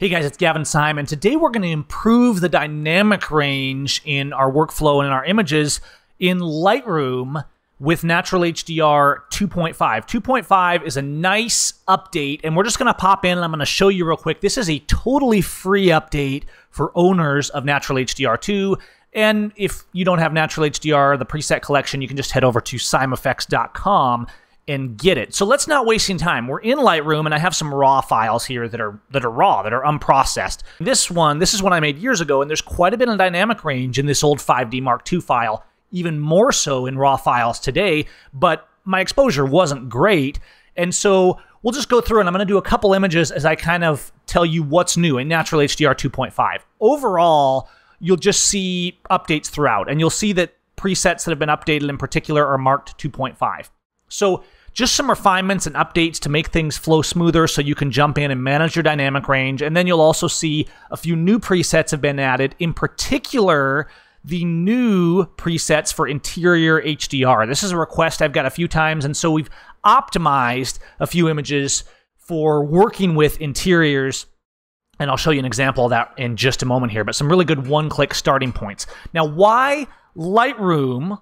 Hey guys, it's Gavin Simon. Today we're going to improve the dynamic range in our workflow and in our images in Lightroom with Natural HDR 2.5. 2.5 is a nice update, and we're just going to pop in and I'm going to show you real quick. This is a totally free update for owners of Natural HDR 2. And if you don't have Natural HDR, the preset collection, you can just head over to simeffects.com and get it. So let's not wasting time. We're in Lightroom, and I have some raw files here that are raw, that are unprocessed. This is one I made years ago, and there's quite a bit of dynamic range in this old 5D Mark II file, even more so in raw files today, but my exposure wasn't great. And so we'll just go through, and I'm going to do a couple images as I kind of tell you what's new in Natural HDR 2.5. Overall, you'll just see updates throughout, and you'll see that presets that have been updated in particular are marked 2.5. So just some refinements and updates to make things flow smoother so you can jump in and manage your dynamic range. And then you'll also see a few new presets have been added, in particular, the new presets for interior HDR. This is a request I've got a few times, and so we've optimized a few images for working with interiors. And I'll show you an example of that in just a moment here, but some really good one-click starting points. Now, why Lightroom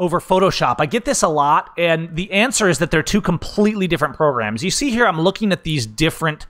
over Photoshop? I get this a lot, and the answer is that they're two completely different programs. You see here, I'm looking at these different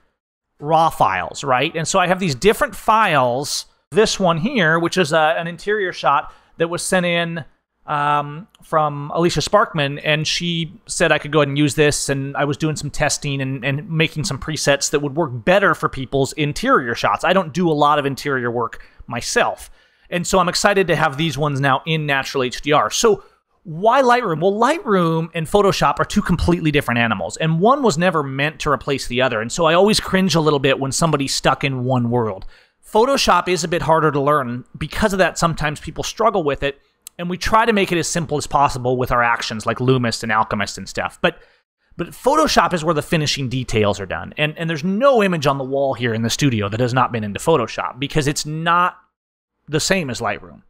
raw files, right? And so I have these different files. This one here, which is an interior shot that was sent in from Alicia Sparkman, and she said I could go ahead and use this, and I was doing some testing and making some presets that would work better for people's interior shots. I don't do a lot of interior work myself, and so I'm excited to have these ones now in Natural HDR. So why Lightroom? Well, Lightroom and Photoshop are two completely different animals, and one was never meant to replace the other, and so I always cringe a little bit when somebody's stuck in one world. Photoshop is a bit harder to learn. Because of that, sometimes people struggle with it, and we try to make it as simple as possible with our actions like Lumist and Alchemist and stuff. But Photoshop is where the finishing details are done, and there's no image on the wall here in the studio that has not been into Photoshop because it's not the same as Lightroom.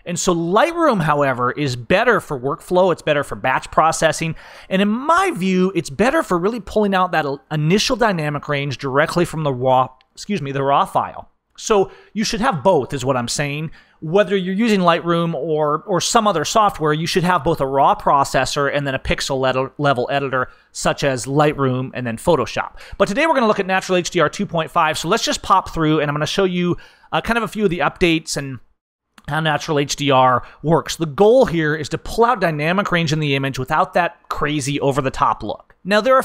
And so Lightroom, however, is better for workflow, it's better for batch processing, and in my view, it's better for really pulling out that initial dynamic range directly from the raw file. So you should have both, is what I'm saying. Whether you're using Lightroom or some other software, you should have both a raw processor and then a pixel level editor, such as Lightroom and then Photoshop. But today we're going to look at Natural HDR 2.5, so let's just pop through, and I'm going to show you kind of a few of the updates and how Natural HDR works. The goal here is to pull out dynamic range in the image without that crazy over-the-top look. Now, there are a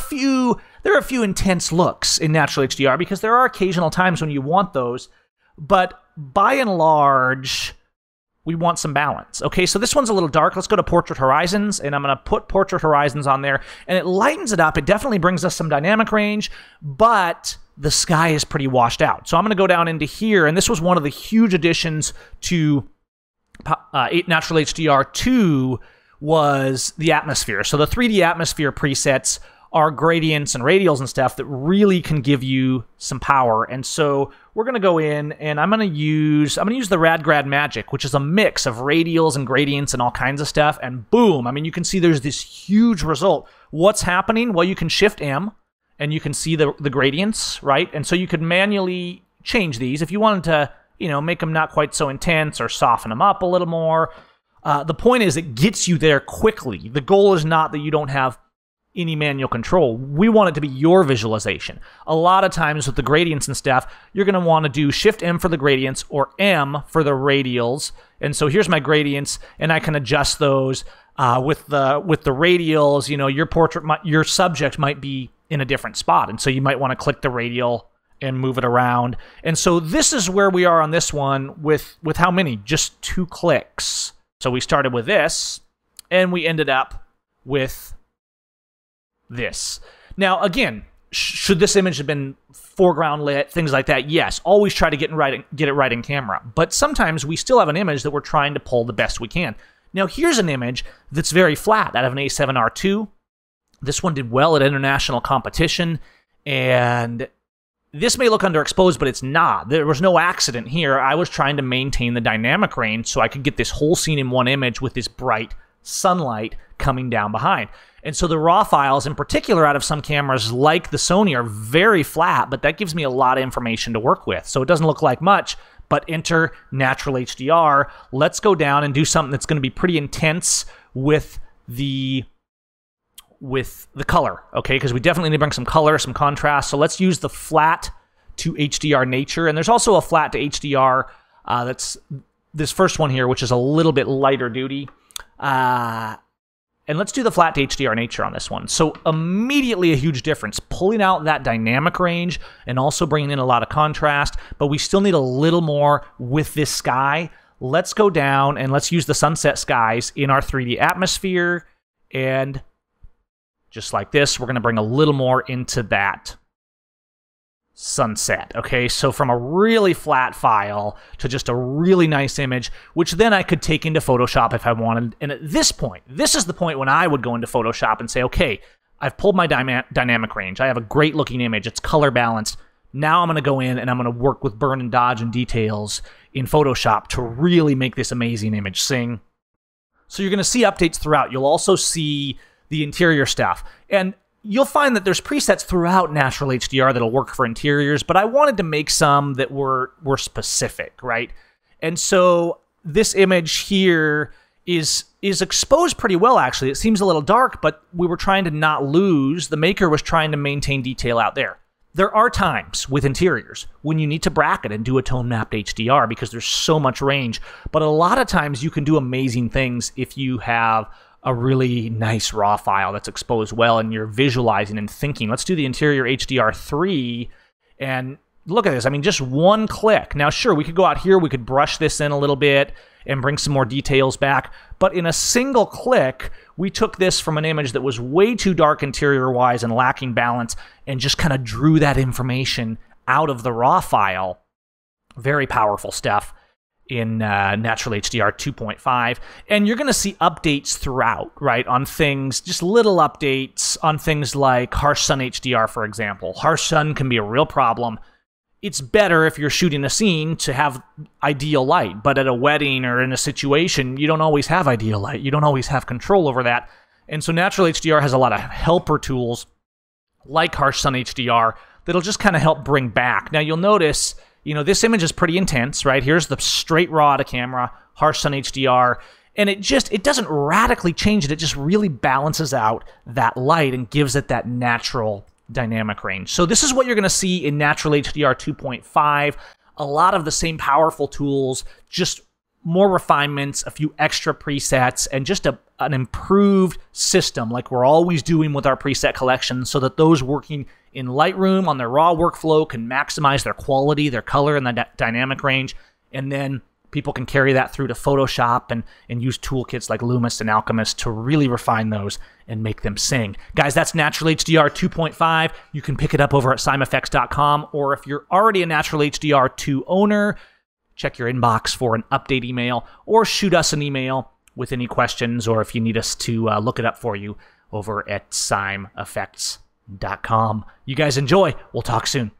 few intense looks in Natural HDR because there are occasional times when you want those, but by and large, we want some balance. Okay, so this one's a little dark. Let's go to Portrait Horizons, and I'm going to put Portrait Horizons on there, and it lightens it up. It definitely brings us some dynamic range, but the sky is pretty washed out. So I'm going to go down into here, and this was one of the huge additions to Natural HDR 2 was the atmosphere. So the 3D atmosphere presets are gradients and radials and stuff that really can give you some power. And so we're going to go in, and I'm going to use the RadGrad Magic, which is a mix of radials and gradients and all kinds of stuff. And boom, I mean, you can see there's this huge result. What's happening? Well, you can Shift M, and you can see the gradients, right? And so you could manually change these if you wanted to, make them not quite so intense or soften them up a little more. The point is it gets you there quickly. The goal is not that you don't have any manual control. We want it to be your visualization. A lot of times with the gradients and stuff, you're going to want to do Shift M for the gradients or M for the radials. And so here's my gradients, and I can adjust those with the radials. Your subject might be in a different spot, and so you might want to click the radial and move it around. And so this is where we are on this one with how many? Just 2 clicks. So we started with this, and we ended up with this. Now, again, should this image have been foreground lit, things like that? Yes. Always try to get it right in camera. But sometimes we still have an image that we're trying to pull the best we can. Now, here's an image that's very flat out of an A7R2. This one did well at international competition, and this may look underexposed, but it's not. There was no accident here. I was trying to maintain the dynamic range so I could get this whole scene in one image with this bright sunlight coming down behind. And so the raw files, in particular out of some cameras like the Sony, are very flat, but that gives me a lot of information to work with. So it doesn't look like much, but enter natural HDR. Let's go down and do something that's going to be pretty intense with the color, okay? Because we definitely need to bring some color, some contrast. So let's use the flat to HDR nature. And there's also a flat to HDR that's this first one here, which is a little bit lighter duty. And let's do the flat to HDR nature on this one. So immediately a huge difference, pulling out that dynamic range and also bringing in a lot of contrast, but we still need a little more with this sky. Let's go down and let's use the sunset skies in our 3D atmosphere. And just like this, we're going to bring a little more into that sunset. Okay, so from a really flat file to just a really nice image, which then I could take into Photoshop if I wanted. And at this point, this is the point when I would go into Photoshop and say, okay, I've pulled my dynamic range. I have a great looking image. It's color balanced. Now I'm going to go in and I'm going to work with burn and dodge and details in Photoshop to really make this amazing image sing. So you're going to see updates throughout. You'll also see the interior stuff. And you'll find that there's presets throughout Natural HDR that'll work for interiors, but I wanted to make some that were specific, right? And so this image here is exposed pretty well, actually. It seems a little dark, but we were trying to not lose. The maker was trying to maintain detail out there. There are times with interiors when you need to bracket and do a tone mapped HDR because there's so much range, but a lot of times you can do amazing things if you have a really nice raw file that's exposed well and you're visualizing and thinking. Let's do the interior HDR 3 and look at this. I mean, just one click. Now, sure, we could go out here, we could brush this in a little bit and bring some more details back, but in a single click, we took this from an image that was way too dark interior-wise and lacking balance and just kind of drew that information out of the raw file. Very powerful stuff in Natural HDR 2.5, and you're going to see updates throughout, right, on things, just little updates on things like harsh sun HDR, for example. Harsh sun can be a real problem. It's better if you're shooting a scene to have ideal light, but at a wedding or in a situation, you don't always have ideal light. You don't always have control over that, and so Natural HDR has a lot of helper tools like harsh sun HDR that'll just kind of help bring back. Now, you'll notice, you know, this image is pretty intense, right? Here's the straight raw to camera, harsh sun HDR, and it doesn't radically change it. It just really balances out that light and gives it that natural dynamic range. So this is what you're going to see in Natural HDR 2.5. A lot of the same powerful tools, just more refinements, a few extra presets, and just an improved system like we're always doing with our preset collection so that those working in Lightroom on their raw workflow can maximize their quality, their color, and the dynamic range. And then people can carry that through to Photoshop and use toolkits like Lumis and Alchemist to really refine those and make them sing. Guys, that's Natural HDR 2.5. You can pick it up over at SimeFX.com, or if you're already a Natural HDR 2 owner, check your inbox for an update email, or shoot us an email with any questions, or if you need us to look it up for you over at SimeFX.com. You guys enjoy. We'll talk soon.